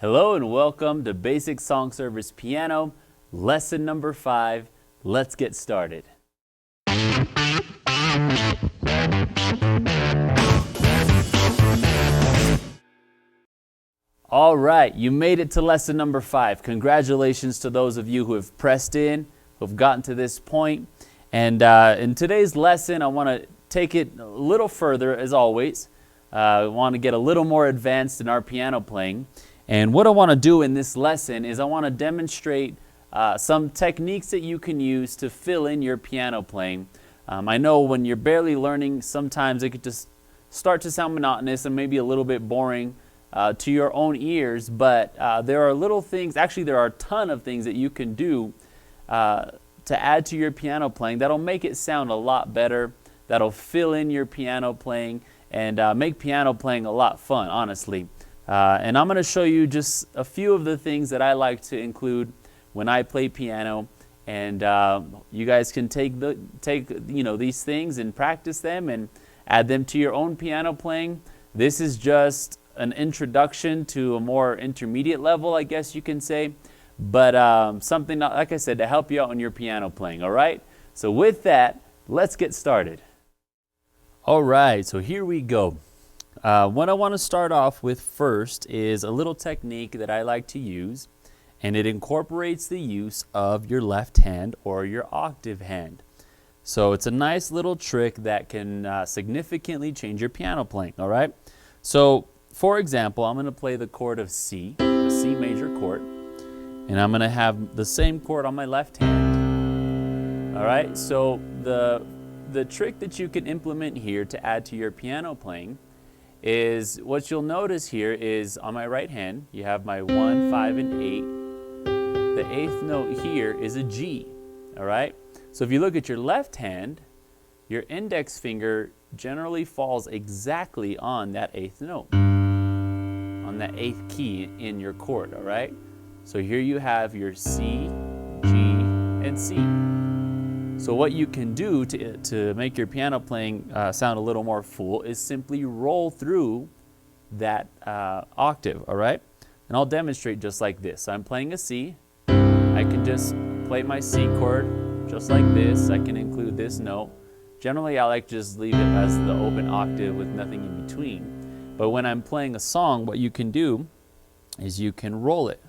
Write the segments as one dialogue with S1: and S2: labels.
S1: Hello and welcome to Basic Song Service Piano, lesson number 5. Let's get started. All right, you made it to lesson number 5. Congratulations to those of you who have pressed in, who have gotten to this point. And in today's lesson, I want to take it a little further, as always. I want to get a little more advanced in our piano playing. And what I want to do in this lesson is I want to demonstrate some techniques that you can use to fill in your piano playing. I know when you're barely learning, sometimes it could just start to sound monotonous and maybe a little bit boring to your own ears, but there are little things, actually there are a ton of things that you can do to add to your piano playing that'll make it sound a lot better, that'll fill in your piano playing and make piano playing a lot fun, honestly. And I'm going to show you just a few of the things that I like to include when I play piano, and you guys can take these things and practice them and add them to your own piano playing. This is just an introduction to a more intermediate level, I guess you can say, but something, like I said, to help you out in your piano playing. All right, so with that, let's get started. All right, so here we go. What I want to start off with first is a little technique that I like to use, and it incorporates the use of your left hand or your octave hand. So it's a nice little trick that can significantly change your piano playing, all right? So, for example, I'm going to play the chord of C, a C major chord, and I'm going to have the same chord on my left hand, all right? So the trick that you can implement here to add to your piano playing is what you'll notice here is on my right hand, you have my 1, 5, and 8. The 8th note here is a G, all right? So if you look at your left hand, your index finger generally falls exactly on that 8th note, on that 8th key in your chord, all right? So here you have your C, G, and C. So what you can do to make your piano playing sound a little more full is simply roll through that octave, all right? And I'll demonstrate just like this. So I'm playing a C. I can just play my C chord just like this. I can include this note. Generally, I like to just leave it as the open octave with nothing in between. But when I'm playing a song, what you can do is you can roll it.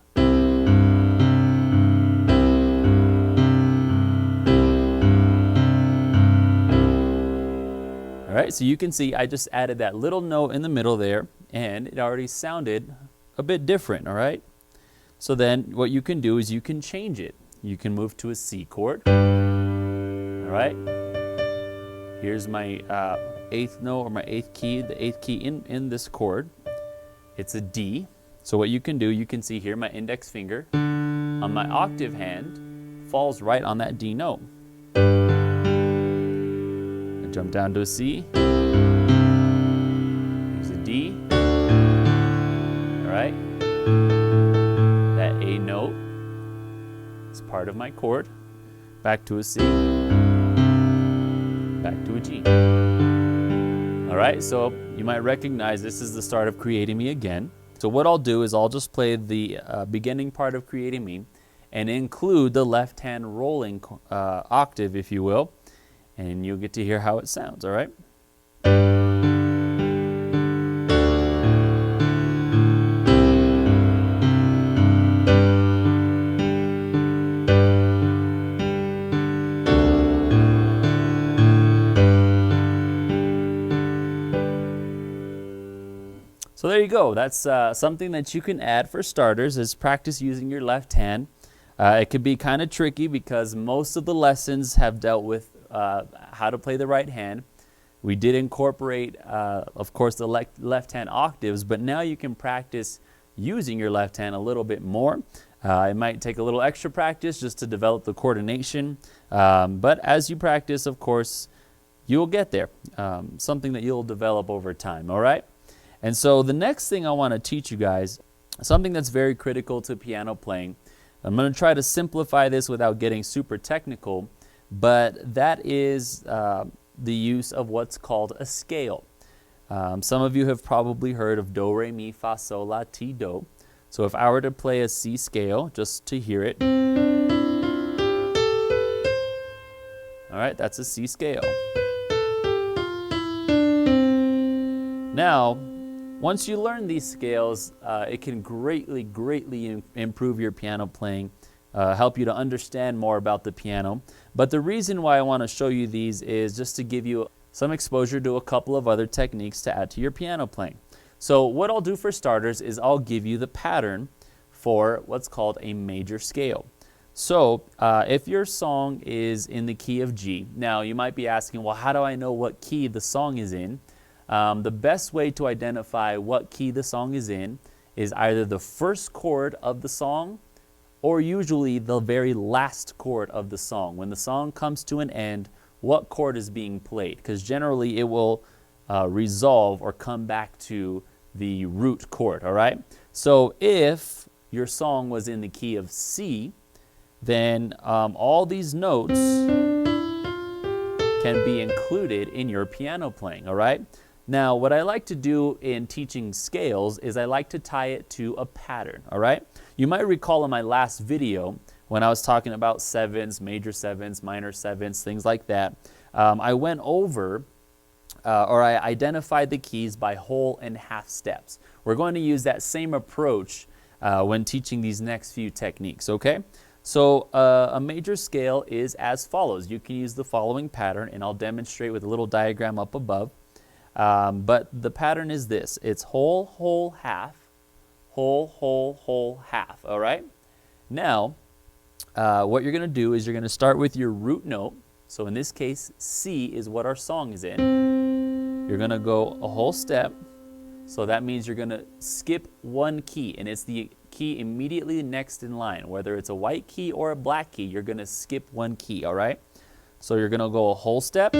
S1: All right, so you can see I just added that little note in the middle there, and it already sounded a bit different, all right? So then what you can do is you can change it. You can move to a C chord, all right? Here's my 8th note or my 8th key, the 8th key in this chord. It's a D. So what you can do, you can see here my index finger on my octave hand falls right on that D note. Jump down to a C, here's a D, all right? That A note is part of my chord, back to a C, back to a G. All right, so you might recognize this is the start of Creating Me again. So what I'll do is I'll just play the beginning part of Creating Me and include the left hand rolling octave, if you will, and you'll get to hear how it sounds, all right? So there you go. That's something that you can add for starters is practice using your left hand. It could be kind of tricky because most of the lessons have dealt with how to play the right hand. We did incorporate, of course, the left hand octaves, but now you can practice using your left hand a little bit more. It might take a little extra practice just to develop the coordination, but as you practice, of course, you'll get there. Something that you'll develop over time, all right? And so the next thing I want to teach you guys, something that's very critical to piano playing. I'm going to try to simplify this without getting super technical, but that is the use of what's called a scale. Some of you have probably heard of do, re, mi, fa, sol, la, ti, do. So if I were to play a C scale, just to hear it. All right, that's a C scale. Now, once you learn these scales, it can greatly improve your piano playing, help you to understand more about the piano. But the reason why I want to show you these is just to give you some exposure to a couple of other techniques to add to your piano playing. So what I'll do for starters is I'll give you the pattern for what's called a major scale. So if your song is in the key of G, now you might be asking, well, how do I know what key the song is in? The best way to identify what key the song is in is either the first chord of the song or usually the very last chord of the song. When the song comes to an end, what chord is being played? Because generally it will resolve or come back to the root chord, all right? So if your song was in the key of C, then all these notes can be included in your piano playing, all right? Now, what I like to do in teaching scales is I like to tie it to a pattern, all right? You might recall in my last video when I was talking about sevens, major sevens, minor sevens, things like that, I went over or I identified the keys by whole and half steps. We're going to use that same approach when teaching these next few techniques, okay? So a major scale is as follows. You can use the following pattern, and I'll demonstrate with a little diagram up above. But the pattern is this. It's whole, whole, half, whole, whole, whole, half, all right? Now, what you're going to do is you're going to start with your root note. So in this case, C is what our song is in. You're going to go a whole step. So that means you're going to skip one key, and it's the key immediately next in line. Whether it's a white key or a black key, you're going to skip one key, all right? So you're going to go a whole step,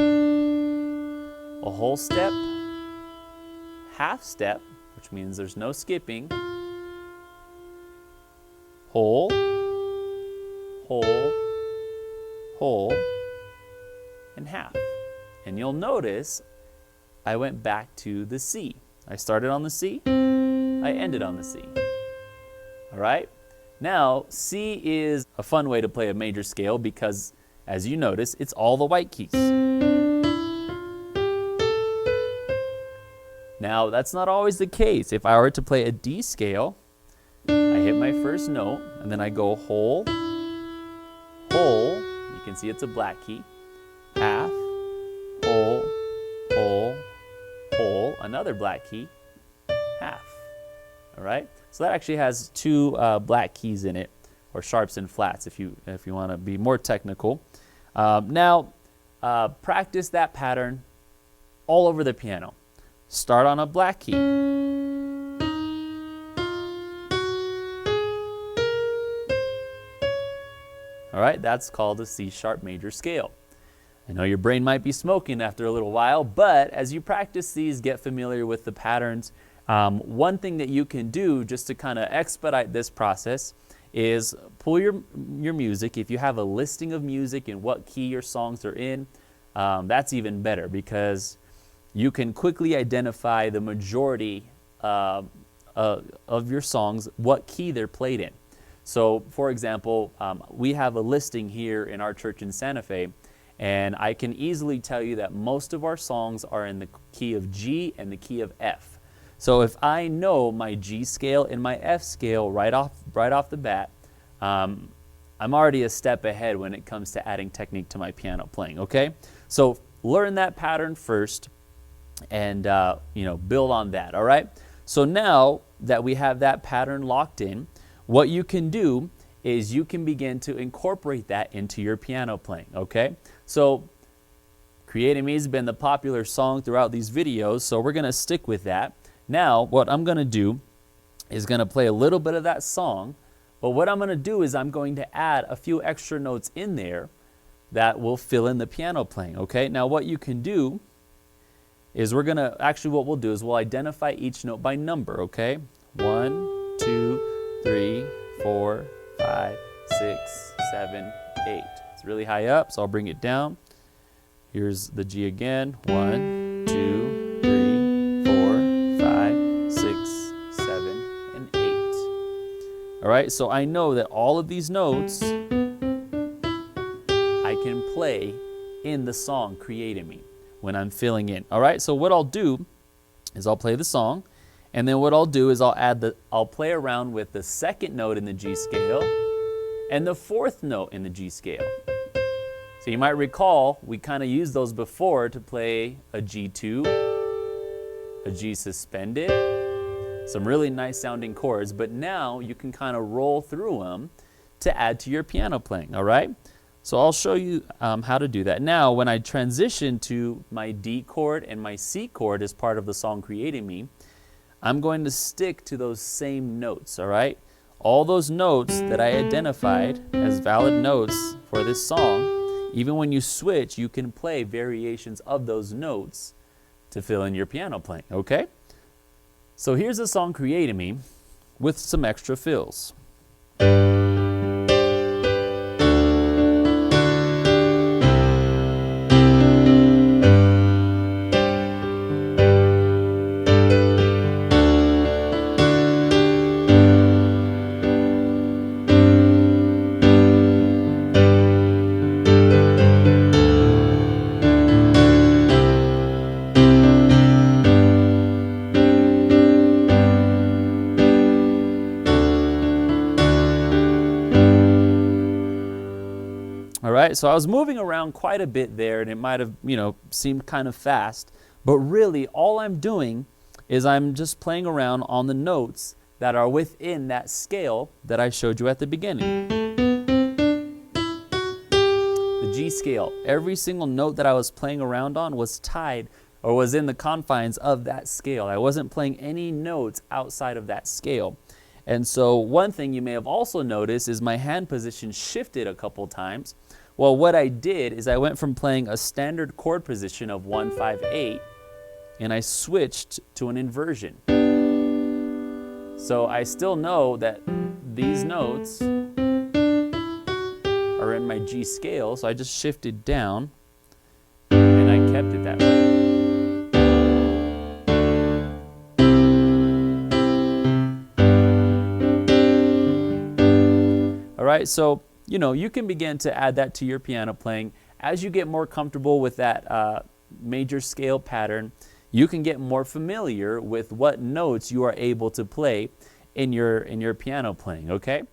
S1: half step, which means there's no skipping, whole, whole, whole, and half. And you'll notice I went back to the C. I started on the C, I ended on the C. All right? Now, C is a fun way to play a major scale because, as you notice, it's all the white keys. Now, that's not always the case. If I were to play a D scale, I hit my first note, and then I go whole, whole, you can see it's a black key, half, whole, whole, whole, another black key, half. All right? So that actually has two black keys in it, or sharps and flats if you want to be more technical. Now, practice that pattern all over the piano. Start on a black key. All right, that's called a C sharp major scale. I know your brain might be smoking after a little while, but as you practice these, get familiar with the patterns. One thing that you can do just to kind of expedite this process is pull your music. If you have a listing of music and what key your songs are in, that's even better because you can quickly identify the majority of your songs, what key they're played in. So, for example, we have a listing here in our church in Santa Fe, and I can easily tell you that most of our songs are in the key of G and the key of F. So if I know my G scale and my F scale right off the bat, I'm already a step ahead when it comes to adding technique to my piano playing, okay? So learn that pattern first and build on that, all right? So now that we have that pattern locked in, what you can do is you can begin to incorporate that into your piano playing, okay? So Creating Me has been the popular song throughout these videos, so we're going to stick with that. Now, what I'm going to do is going to play a little bit of that song, but what I'm going to do is I'm going to add a few extra notes in there that will fill in the piano playing, okay? Now, what you can do is what we'll do is we'll identify each note by number, okay? 1, 2, 3, 4, 5, 6, 7, 8. It's really high up, so I'll bring it down. Here's the G again. 1, 2, 3, 4, 5, 6, 7, and 8. All right, so I know that all of these notes I can play in the song Creating Me when I'm filling in. All right, so what I'll do is I'll play the song, and then what I'll do is I'll play around with the second note in the G scale and the fourth note in the G scale. So you might recall we kind of used those before to play a G2, a G suspended, some really nice sounding chords, but now you can kind of roll through them to add to your piano playing, all right? So I'll show you how to do that. Now, when I transition to my D chord and my C chord as part of the song Creating Me, I'm going to stick to those same notes, all right? All those notes that I identified as valid notes for this song, even when you switch, you can play variations of those notes to fill in your piano playing, okay? So here's the song Creating Me with some extra fills. All right, so I was moving around quite a bit there, and it might have, seemed kind of fast, but really all I'm doing is I'm just playing around on the notes that are within that scale that I showed you at the beginning. The G scale, every single note that I was playing around on was tied or was in the confines of that scale. I wasn't playing any notes outside of that scale. And so one thing you may have also noticed is my hand position shifted a couple times. Well, what I did is I went from playing a standard chord position of 1, 5, 8, and I switched to an inversion. So I still know that these notes are in my G scale, so I just shifted down and I kept it that way. All right, so you can begin to add that to your piano playing. As you get more comfortable with that major scale pattern, you can get more familiar with what notes you are able to play in your piano playing, okay?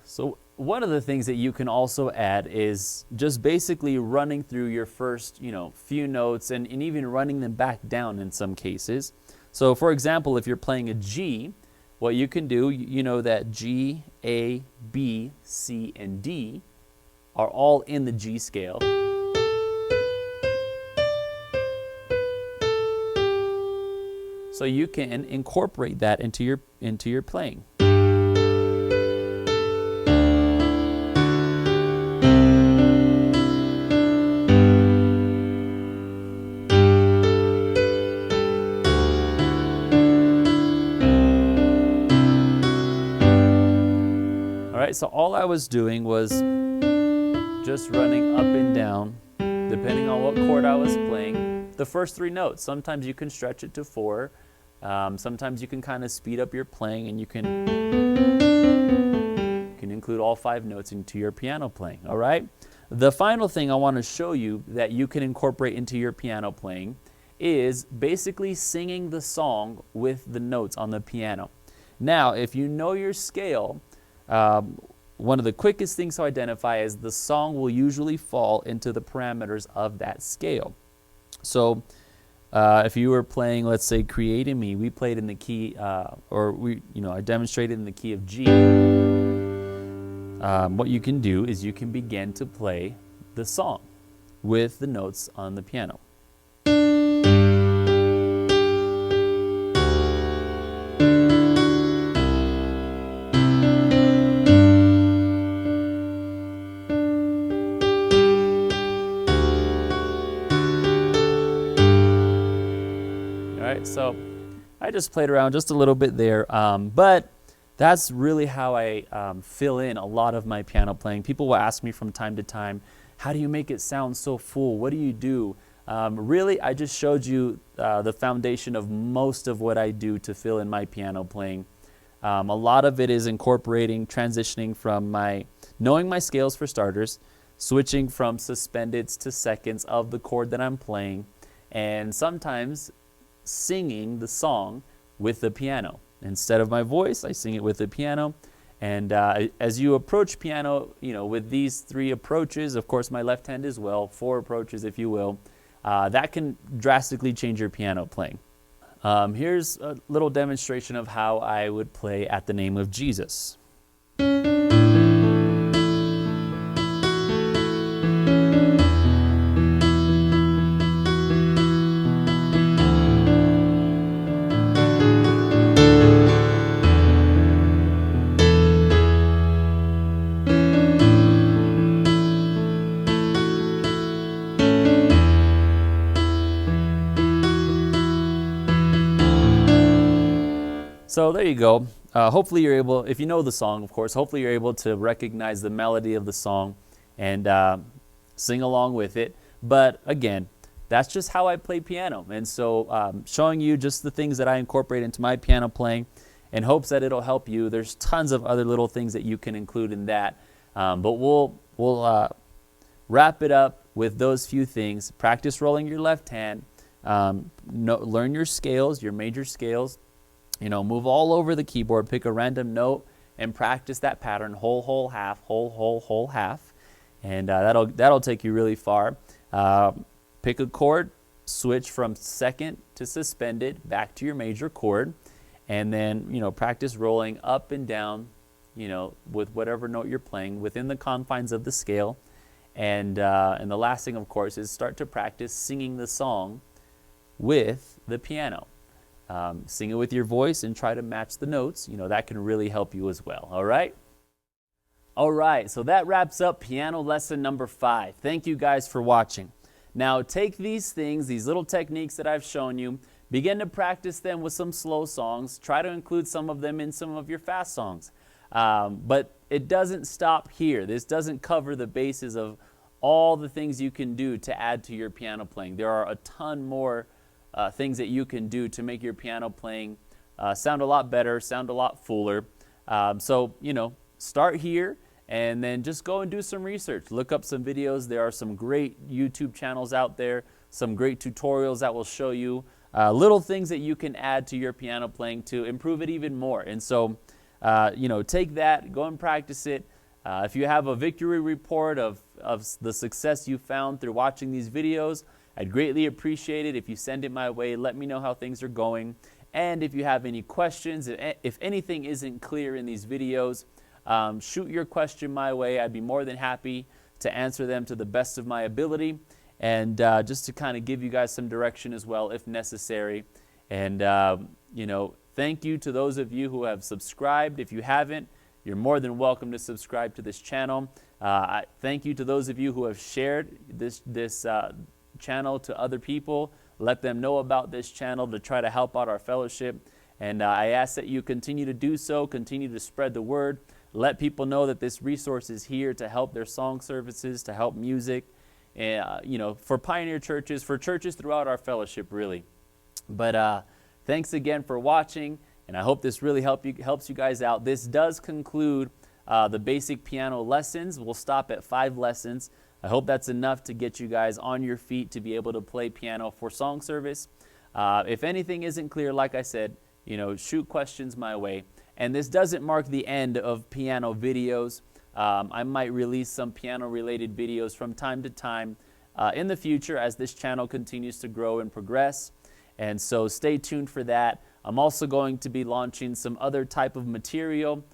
S1: So one of the things that you can also add is just basically running through your first, few notes and even running them back down in some cases. So for example, if you're playing a G, what you can do, you know that G, A, B, C, and D are all in the G scale. So you can incorporate that into your playing. So all I was doing was just running up and down, depending on what chord I was playing, the first 3 notes. Sometimes you can stretch it to 4. Sometimes you can kind of speed up your playing, and you can include all 5 notes into your piano playing, all right? The final thing I want to show you that you can incorporate into your piano playing is basically singing the song with the notes on the piano. Now, if you know your scale, one of the quickest things to identify is the song will usually fall into the parameters of that scale. So if you were playing, let's say, Creating Me, we played in the key, I demonstrated in the key of G. What you can do is you can begin to play the song with the notes on the piano. So I just played around just a little bit there, but that's really how I fill in a lot of my piano playing. People will ask me from time to time, how do you make it sound so full? What do you do? Really, I just showed you the foundation of most of what I do to fill in my piano playing. A lot of it is incorporating, transitioning from knowing my scales for starters, switching from suspendeds to seconds of the chord that I'm playing, and sometimes singing the song with the piano. Instead of my voice, I sing it with the piano. And as you approach piano, with these 3 approaches, of course my left hand as well, 4 approaches if you will, that can drastically change your piano playing. Here's a little demonstration of how I would play At the Name of Jesus. So there you go. Hopefully you're able, if you know the song, of course, hopefully you're able to recognize the melody of the song and sing along with it. But again, that's just how I play piano. And so showing you just the things that I incorporate into my piano playing in hopes that it'll help you. There's tons of other little things that you can include in that. But we'll wrap it up with those few things. Practice rolling your left hand. Learn your scales, your major scales. Move all over the keyboard, pick a random note, and practice that pattern, whole, whole, half, whole, whole, whole, half. And that'll take you really far. Pick a chord, switch from second to suspended, back to your major chord, and then, practice rolling up and down, with whatever note you're playing within the confines of the scale. And the last thing, of course, is start to practice singing the song with the piano. Sing it with your voice and try to match the notes. That can really help you as well. All right? All right, so that wraps up piano lesson number 5. Thank you guys for watching. Now take these things, these little techniques that I've shown you, begin to practice them with some slow songs. Try to include some of them in some of your fast songs. But it doesn't stop here. This doesn't cover the bases of all the things you can do to add to your piano playing. There are a ton more things that you can do to make your piano playing sound a lot better, sound a lot fuller. So, start here and then just go and do some research. Look up some videos. There are some great YouTube channels out there, some great tutorials that will show you little things that you can add to your piano playing to improve it even more. And so, take that, go and practice it. If you have a victory report of the success you found through watching these videos, I'd greatly appreciate it if you send it my way. Let me know how things are going. And if you have any questions, if anything isn't clear in these videos, shoot your question my way. I'd be more than happy to answer them to the best of my ability, and just to kind of give you guys some direction as well if necessary. And, thank you to those of you who have subscribed. If you haven't, you're more than welcome to subscribe to this channel. Thank you to those of you who have shared this channel to other people. Let them know about this channel to try to help out our fellowship. And I ask that you continue to do so, continue to spread the word. Let people know that this resource is here to help their song services, to help music, for Pioneer churches, for churches throughout our fellowship, really. But thanks again for watching, and I hope this really helps you guys out. This does conclude the basic piano lessons. We'll stop at 5 lessons. I hope that's enough to get you guys on your feet to be able to play piano for song service. If anything isn't clear, like I said, shoot questions my way. And this doesn't mark the end of piano videos. I might release some piano-related videos from time to time in the future as this channel continues to grow and progress. And so stay tuned for that. I'm also going to be launching some other type of material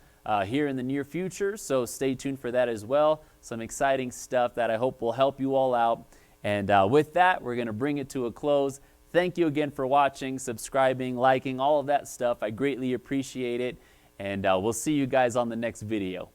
S1: here in the near future, so stay tuned for that as well. Some exciting stuff that I hope will help you all out. And with that, we're going to bring it to a close. Thank you again for watching, subscribing, liking, all of that stuff. I greatly appreciate it. And we'll see you guys on the next video.